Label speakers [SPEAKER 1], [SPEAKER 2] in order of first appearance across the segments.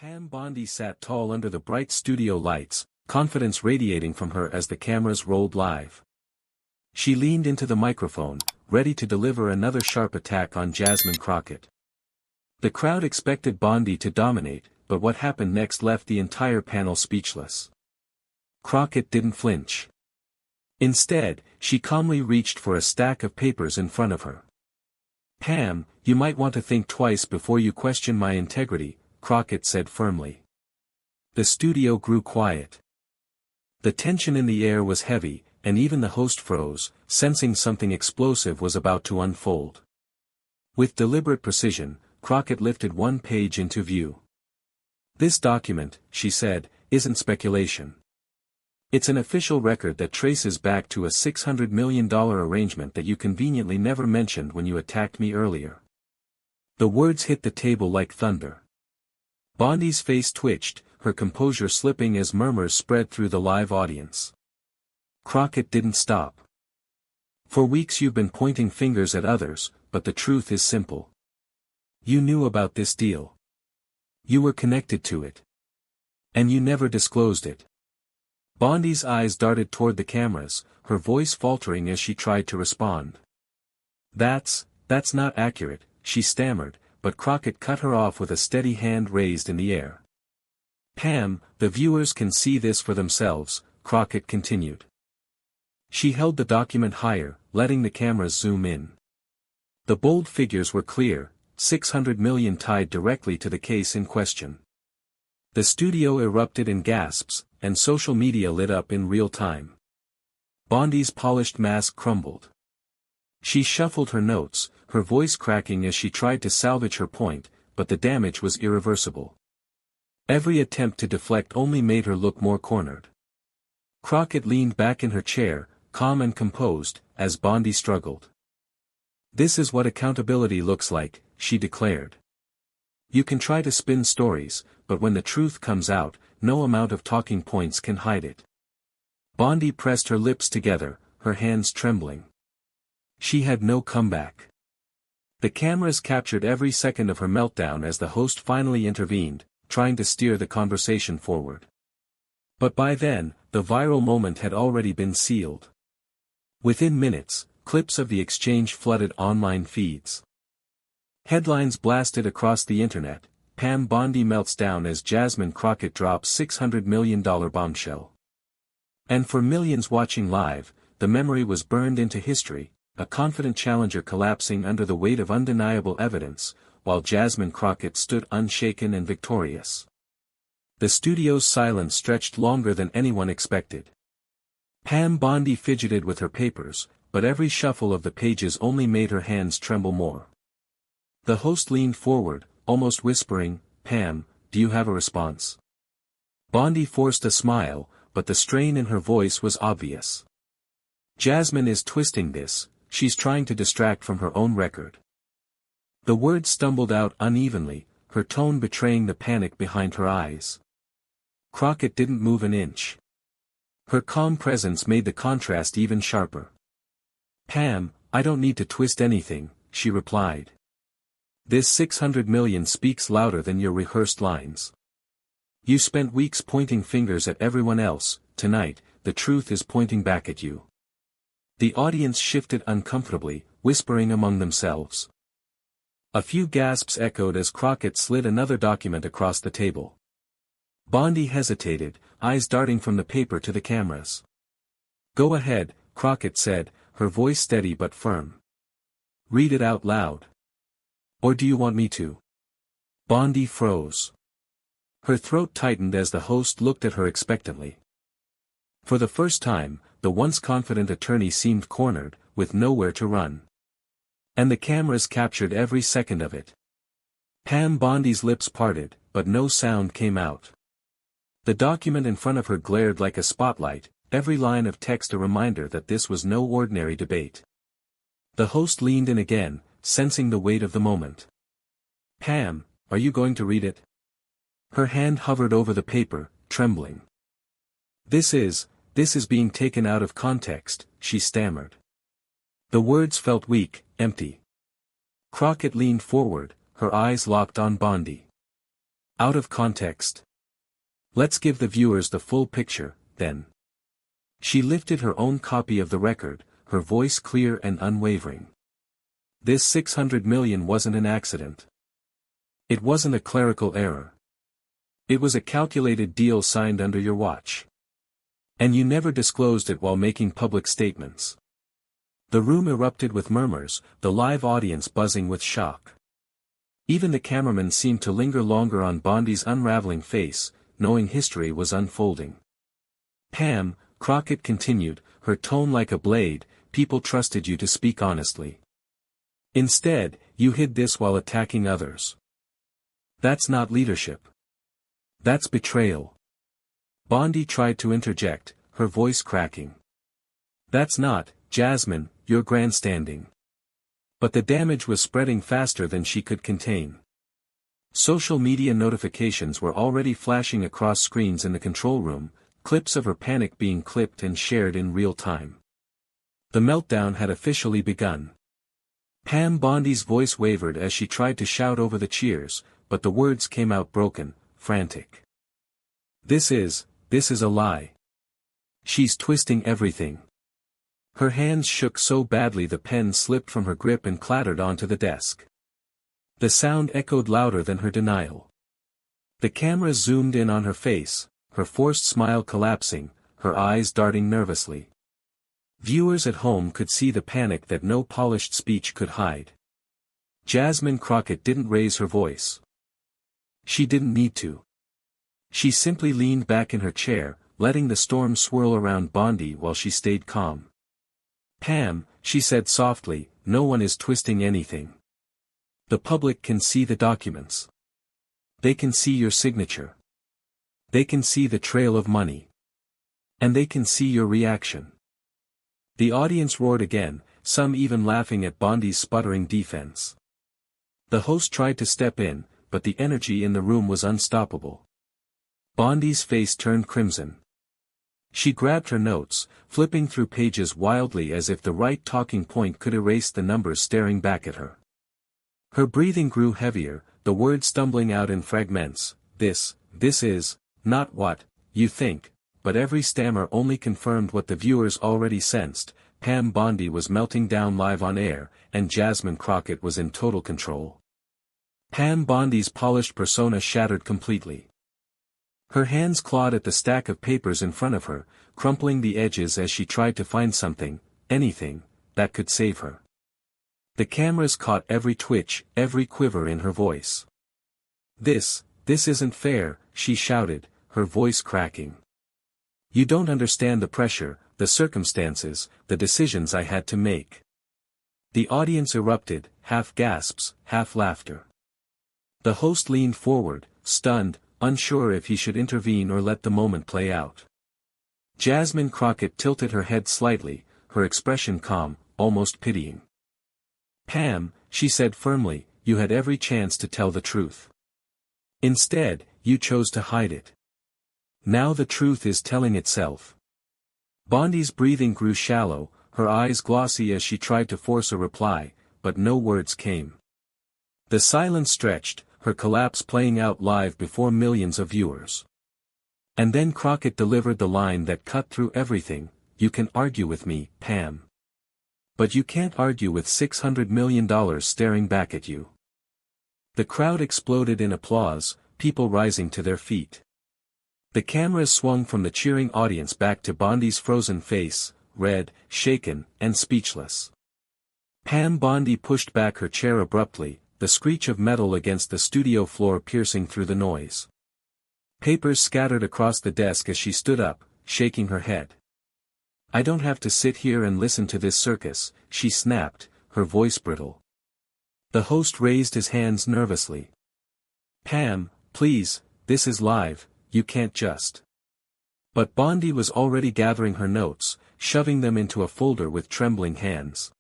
[SPEAKER 1] Pam Bondi sat tall under the bright studio lights, confidence radiating from her as the cameras rolled live. She leaned into the microphone, ready to deliver another sharp attack on Jasmine Crockett. The crowd expected Bondi to dominate, but what happened next left the entire panel speechless. Crockett didn't flinch. Instead, she calmly reached for a stack of papers in front of her. "Pam, you might want to think twice before you question my integrity," Crockett said firmly. The studio grew quiet. The tension in the air was heavy, and even the host froze, sensing something explosive was about to unfold. With deliberate precision, Crockett lifted one page into view. "This document," she said, "isn't speculation. It's an official record that traces back to a $600 million arrangement that you conveniently never mentioned when you attacked me earlier." The words hit the table like thunder. Bondi's face twitched, her composure slipping as murmurs spread through the live audience. Crockett didn't stop. "For weeks you've been pointing fingers at others, but the truth is simple. You knew about this deal. You were connected to it. And you never disclosed it." Bondi's eyes darted toward the cameras, her voice faltering as she tried to respond. That's not accurate," she stammered, but Crockett cut her off with a steady hand raised in the air. "Pam, the viewers can see this for themselves," Crockett continued. She held the document higher, letting the cameras zoom in. The bold figures were clear, 600 million tied directly to the case in question. The studio erupted in gasps, and social media lit up in real time. Bondi's polished mask crumbled. She shuffled her notes, her voice cracking as she tried to salvage her point, but the damage was irreversible. Every attempt to deflect only made her look more cornered. Crockett leaned back in her chair, calm and composed, as Bondi struggled. "This is what accountability looks like," she declared. "You can try to spin stories, but when the truth comes out, no amount of talking points can hide it." Bondi pressed her lips together, her hands trembling. She had no comeback. The cameras captured every second of her meltdown as the host finally intervened, trying to steer the conversation forward. But by then, the viral moment had already been sealed. Within minutes, clips of the exchange flooded online feeds. Headlines blasted across the internet: "Pam Bondi melts down as Jasmine Crockett drops $600 million bombshell." And for millions watching live, the memory was burned into history, a confident challenger collapsing under the weight of undeniable evidence, while Jasmine Crockett stood unshaken and victorious. The studio's silence stretched longer than anyone expected. Pam Bondi fidgeted with her papers, but every shuffle of the pages only made her hands tremble more. The host leaned forward, almost whispering, "Pam, do you have a response?" Bondi forced a smile, but the strain in her voice was obvious. "Jasmine is twisting this, she's trying to distract from her own record." The words stumbled out unevenly, her tone betraying the panic behind her eyes. Crockett didn't move an inch. Her calm presence made the contrast even sharper. "Pam, I don't need to twist anything," she replied. "This 600 million speaks louder than your rehearsed lines. You spent weeks pointing fingers at everyone else, tonight, the truth is pointing back at you." The audience shifted uncomfortably, whispering among themselves. A few gasps echoed as Crockett slid another document across the table. Bondi hesitated, eyes darting from the paper to the cameras. "Go ahead," Crockett said, her voice steady but firm. "Read it out loud. Or do you want me to?" Bondi froze. Her throat tightened as the host looked at her expectantly. For the first time, the once confident attorney seemed cornered, with nowhere to run. And the cameras captured every second of it. Pam Bondi's lips parted, but no sound came out. The document in front of her glared like a spotlight, every line of text a reminder that this was no ordinary debate. The host leaned in again, sensing the weight of the moment. "Pam, are you going to read it?" Her hand hovered over the paper, trembling. This is being taken out of context," she stammered. The words felt weak, empty. Crockett leaned forward, her eyes locked on Bondi. Out of context. Let's give the viewers the full picture, then. She lifted her own copy of the record, her voice clear and unwavering. This 600 million wasn't an accident. It wasn't a clerical error. It was a calculated deal signed under your watch. And you never disclosed it while making public statements. The room erupted with murmurs, the live audience buzzing with shock. Even the cameraman seemed to linger longer on Bondi's unraveling face, knowing history was unfolding. Pam, Crockett continued, her tone like a blade, people trusted you to speak honestly. Instead, you hid this while attacking others. That's not leadership. That's betrayal. Bondi tried to interject, her voice cracking. That's not, Jasmine, you're grandstanding. But the damage was spreading faster than she could contain. Social media notifications were already flashing across screens in the control room, clips of her panic being clipped and shared in real time. The meltdown had officially begun. Pam Bondi's voice wavered as she tried to shout over the cheers, but the words came out broken, frantic. This is a lie. She's twisting everything. Her hands shook so badly the pen slipped from her grip and clattered onto the desk. The sound echoed louder than her denial. The camera zoomed in on her face, her forced smile collapsing, her eyes darting nervously. Viewers at home could see the panic that no polished speech could hide. Jasmine Crockett didn't raise her voice. She didn't need to. She simply leaned back in her chair, letting the storm swirl around Bondi while she stayed calm. Pam, she said softly, no one is twisting anything. The public can see the documents. They can see your signature. They can see the trail of money. And they can see your reaction. The audience roared again, some even laughing at Bondi's sputtering defense. The host tried to step in, but the energy in the room was unstoppable. Bondi's face turned crimson. She grabbed her notes, flipping through pages wildly as if the right talking point could erase the numbers staring back at her. Her breathing grew heavier, the words stumbling out in fragments. This is, not what, you think, but every stammer only confirmed what the viewers already sensed. Pam Bondi was melting down live on air, and Jasmine Crockett was in total control. Pam Bondi's polished persona shattered completely. Her hands clawed at the stack of papers in front of her, crumpling the edges as she tried to find something, anything, that could save her. The cameras caught every twitch, every quiver in her voice. This isn't fair, she shouted, her voice cracking. You don't understand the pressure, the circumstances, the decisions I had to make. The audience erupted, half gasps, half laughter. The host leaned forward, stunned, unsure if he should intervene or let the moment play out. Jasmine Crockett tilted her head slightly, her expression calm, almost pitying. Pam, she said firmly, you had every chance to tell the truth. Instead, you chose to hide it. Now the truth is telling itself. Bondi's breathing grew shallow, her eyes glossy as she tried to force a reply, but no words came. The silence stretched, her collapse playing out live before millions of viewers. And then Crockett delivered the line that cut through everything, you can argue with me, Pam. But you can't argue with $600 million staring back at you. The crowd exploded in applause, people rising to their feet. The cameras swung from the cheering audience back to Bondi's frozen face, red, shaken, and speechless. Pam Bondi pushed back her chair abruptly, the screech of metal against the studio floor piercing through the noise. Papers scattered across the desk as she stood up, shaking her head. I don't have to sit here and listen to this circus, she snapped, her voice brittle. The host raised his hands nervously. Pam, please, this is live, you can't just. But Bondi was already gathering her notes, shoving them into a folder with trembling hands.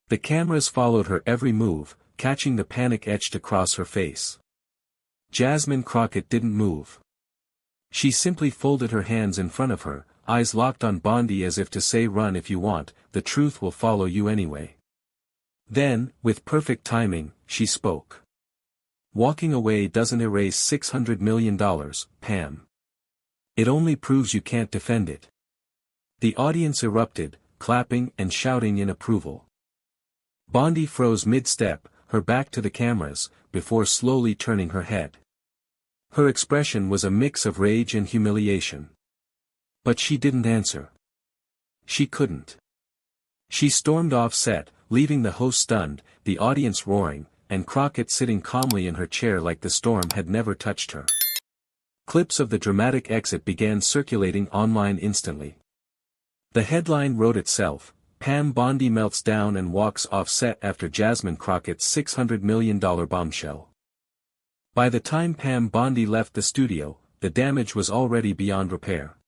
[SPEAKER 1] The cameras followed her every move, catching the panic etched across her face. Jasmine Crockett didn't move. She simply folded her hands in front of her, eyes locked on Bondi as if to say run if you want, the truth will follow you anyway. Then, with perfect timing, she spoke. Walking away doesn't erase $600 million, Pam. It only proves you can't defend it. The audience erupted, clapping and shouting in approval. Bondi froze mid-step, her back to the cameras, before slowly turning her head. Her expression was a mix of rage and humiliation. But she didn't answer. She couldn't. She stormed off set, leaving the host stunned, the audience roaring, and Crockett sitting calmly in her chair like the storm had never touched her. Clips of the dramatic exit began circulating online instantly. The headline wrote itself: Pam Bondi melts down and walks off set after Jasmine Crockett's $600 million bombshell. By the time Pam Bondi left the studio, the damage was already beyond repair.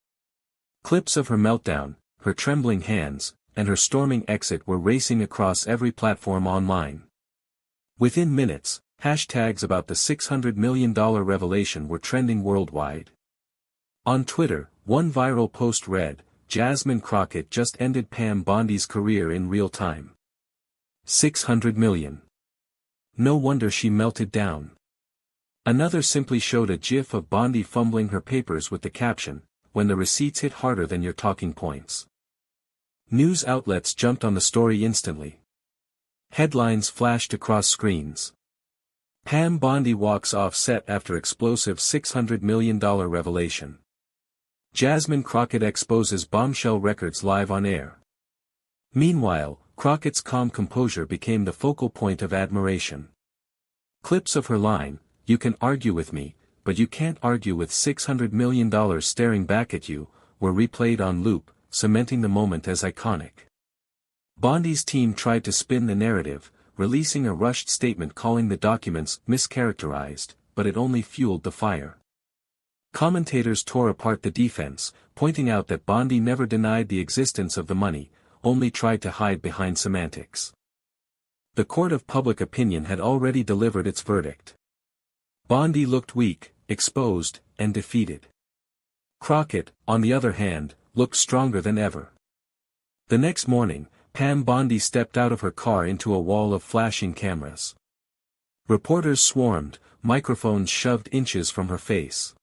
[SPEAKER 1] Clips of her meltdown, her trembling hands, and her storming exit were racing across every platform online. Within minutes, hashtags about the $600 million revelation were trending worldwide. On Twitter, one viral post read, "Jasmine Crockett just ended Pam Bondi's career in real time. 600 million. No wonder she melted down." Another simply showed a gif of Bondi fumbling her papers with the caption, "When the receipts hit harder than your talking points." News outlets jumped on the story instantly. Headlines flashed across screens. Pam Bondi walks off set after explosive $600 million revelation. Jasmine Crockett exposes bombshell records live on air. Meanwhile, Crockett's calm composure became the focal point of admiration. Clips of her line, "You can argue with me, but you can't argue with $600 million staring back at you," were replayed on loop, cementing the moment as iconic. Bondi's team tried to spin the narrative, releasing a rushed statement calling the documents mischaracterized, but it only fueled the fire. Commentators tore apart the defense, pointing out that Bondi never denied the existence of the money, only tried to hide behind semantics. The court of public opinion had already delivered its verdict. Bondi looked weak, exposed, and defeated. Crockett, on the other hand, looked stronger than ever. The next morning, Pam Bondi stepped out of her car into a wall of flashing cameras. Reporters swarmed, microphones shoved inches from her face.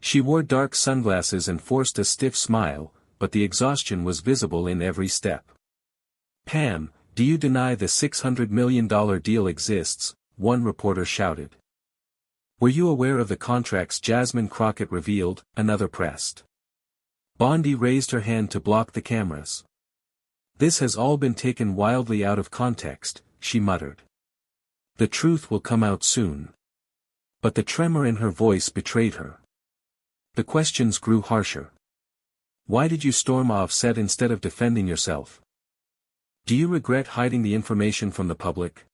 [SPEAKER 1] She wore dark sunglasses and forced a stiff smile, but the exhaustion was visible in every step. "Pam, do you deny the $600 million deal exists?" one reporter shouted. "Were you aware of the contracts Jasmine Crockett revealed?" another pressed. Bondi raised her hand to block the cameras. "This has all been taken wildly out of context," she muttered. "The truth will come out soon." But the tremor in her voice betrayed her. The questions grew harsher. "Why did you storm off set instead of defending yourself? Do you regret hiding the information from the public?"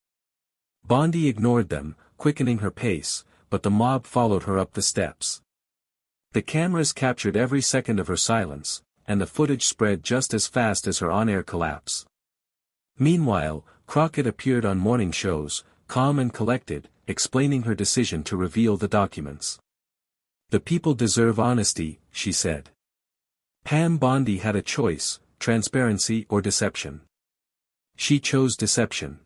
[SPEAKER 1] Bondi ignored them, quickening her pace, but the mob followed her up the steps. The cameras captured every second of her silence, and the footage spread just as fast as her on-air collapse. Meanwhile, Crockett appeared on morning shows, calm and collected, explaining her decision to reveal the documents. "The people deserve honesty," she said. Pam Bondi had a choice, transparency or deception. She chose deception.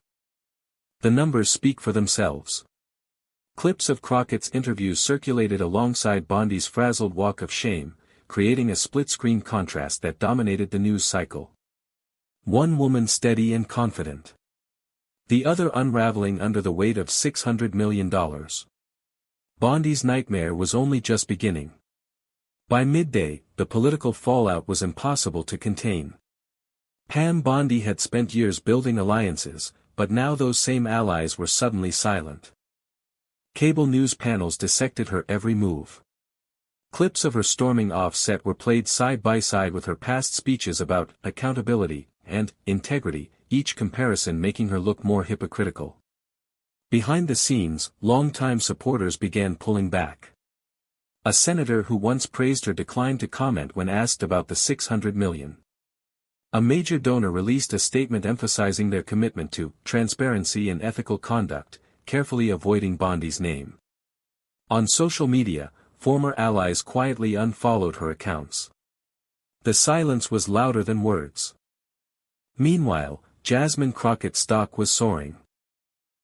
[SPEAKER 1] The numbers speak for themselves. Clips of Crockett's interviews circulated alongside Bondi's frazzled walk of shame, creating a split-screen contrast that dominated the news cycle. One woman steady and confident. The other unraveling under the weight of $600 million. Bondi's nightmare was only just beginning. By midday, the political fallout was impossible to contain. Pam Bondi had spent years building alliances, but now those same allies were suddenly silent. Cable news panels dissected her every move. Clips of her storming off set were played side by side with her past speeches about accountability and integrity, each comparison making her look more hypocritical. Behind the scenes, longtime supporters began pulling back. A senator who once praised her declined to comment when asked about the $600 million. A major donor released a statement emphasizing their commitment to transparency and ethical conduct, carefully avoiding Bondi's name. On social media, former allies quietly unfollowed her accounts. The silence was louder than words. Meanwhile, Jasmine Crockett's stock was soaring.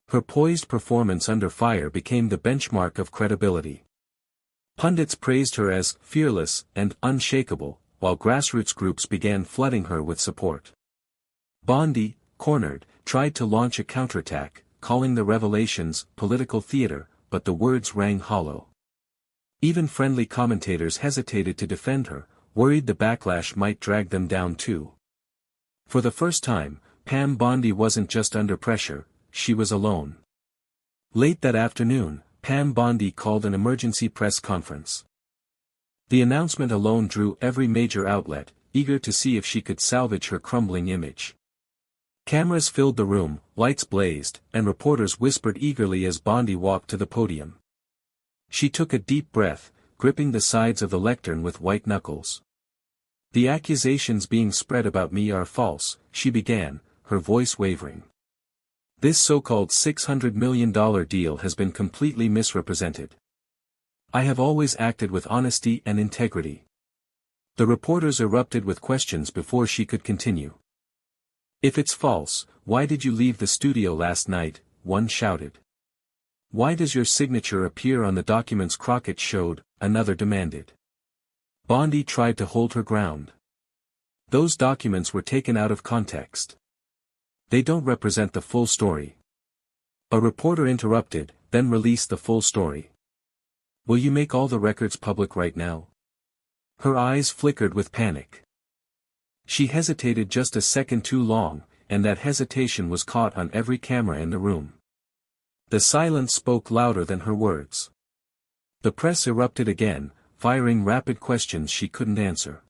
[SPEAKER 1] Her poised performance under fire became the benchmark of credibility. Pundits praised her as fearless and unshakable, while grassroots groups began flooding her with support. Bondi, cornered, tried to launch a counterattack, calling the revelations political theater, but the words rang hollow. Even friendly commentators hesitated to defend her, worried the backlash might drag them down too. For the first time, Pam Bondi wasn't just under pressure, she was alone. Late that afternoon, Pam Bondi called an emergency press conference. The announcement alone drew every major outlet, eager to see if she could salvage her crumbling image. Cameras filled the room, lights blazed, and reporters whispered eagerly as Bondi walked to the podium. She took a deep breath, gripping the sides of the lectern with white knuckles. "The accusations being spread about me are false," she began, her voice wavering. "This so-called $600 million deal has been completely misrepresented. I have always acted with honesty and integrity." The reporters erupted with questions before she could continue. "If it's false, why did you leave the studio last night?" one shouted. "Why does your signature appear on the documents Crockett showed?" another demanded. Bondi tried to hold her ground. "Those documents were taken out of context. They don't represent the full story." A reporter interrupted, "Then release the full story. Will you make all the records public right now?" Her eyes flickered with panic. She hesitated just a second too long, and that hesitation was caught on every camera in the room. The silence spoke louder than her words. The press erupted again, firing rapid questions she couldn't answer.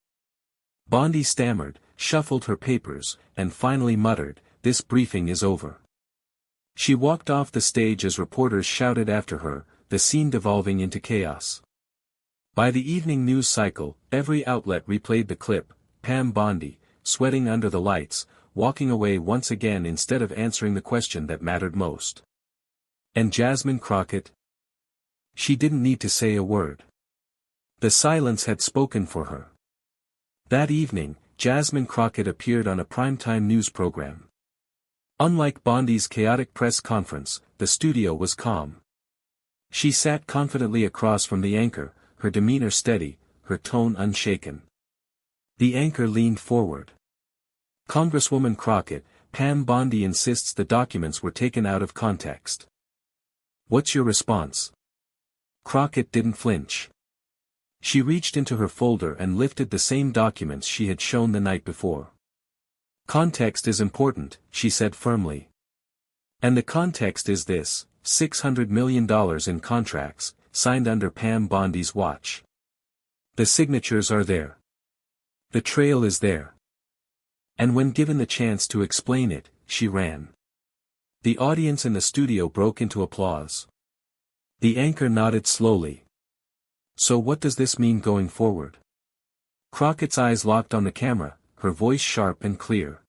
[SPEAKER 1] Bondi stammered, shuffled her papers, and finally muttered, "This briefing is over." She walked off the stage as reporters shouted after her, the scene devolving into chaos. By the evening news cycle, every outlet replayed the clip, Pam Bondi, sweating under the lights, walking away once again instead of answering the question that mattered most. And Jasmine Crockett? She didn't need to say a word. The silence had spoken for her. That evening, Jasmine Crockett appeared on a primetime news program. Unlike Bondi's chaotic press conference, the studio was calm. She sat confidently across from the anchor, her demeanor steady, her tone unshaken. The anchor leaned forward. "Congresswoman Crockett, Pam Bondi insists the documents were taken out of context. What's your response?" Crockett didn't flinch. She reached into her folder and lifted the same documents she had shown the night before. "Context is important," she said firmly. "And the context is this, $600 million in contracts, signed under Pam Bondi's watch. The signatures are there. The trail is there." And when given the chance to explain it, she ran. The audience in the studio broke into applause. The anchor nodded slowly. "So what does this mean going forward?" Crockett's eyes locked on the camera, her voice sharp and clear.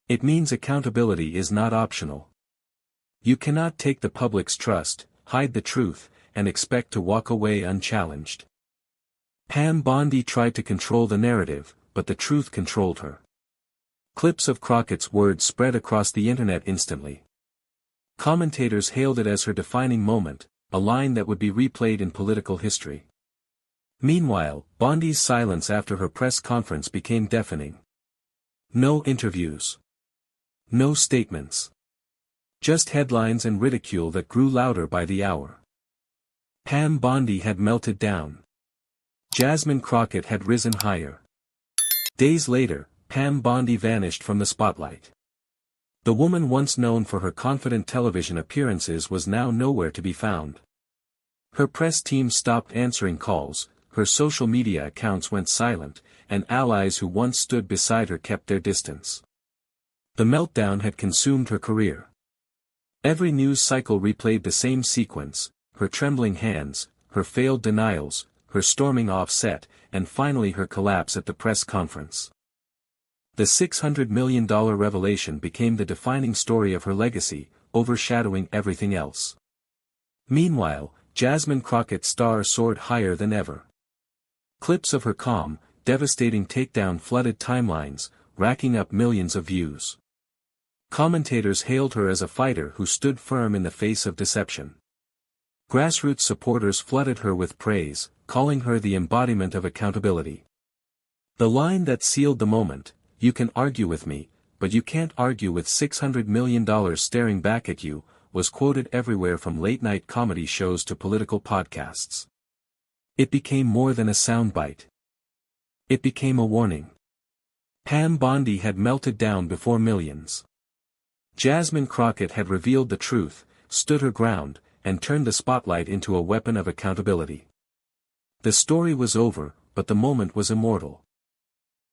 [SPEAKER 1] "It means accountability is not optional. You cannot take the public's trust, hide the truth, and expect to walk away unchallenged." Pam Bondi tried to control the narrative, but the truth controlled her. Clips of Crockett's words spread across the internet instantly. Commentators hailed it as her defining moment, a line that would be replayed in political history. Meanwhile, Bondi's silence after her press conference became deafening. No interviews. No statements. Just headlines and ridicule that grew louder by the hour. Pam Bondi had melted down. Jasmine Crockett had risen higher. Days later, Pam Bondi vanished from the spotlight. The woman once known for her confident television appearances was now nowhere to be found. Her press team stopped answering calls, her social media accounts went silent, and allies who once stood beside her kept their distance. The meltdown had consumed her career. Every news cycle replayed the same sequence, her trembling hands, her failed denials, her storming off set, and finally her collapse at the press conference. The $600 million revelation became the defining story of her legacy, overshadowing everything else. Meanwhile, Jasmine Crockett's star soared higher than ever. Clips of her calm, devastating takedown flooded timelines, racking up millions of views. Commentators hailed her as a fighter who stood firm in the face of deception. Grassroots supporters flooded her with praise, calling her the embodiment of accountability. The line that sealed the moment, "You can argue with me, but you can't argue with $600 million staring back at you," was quoted everywhere from late-night comedy shows to political podcasts. It became more than a soundbite. It became a warning. Bondi had melted down before millions. Jasmine Crockett had revealed the truth, stood her ground, and turned the spotlight into a weapon of accountability. The story was over, but the moment was immortal.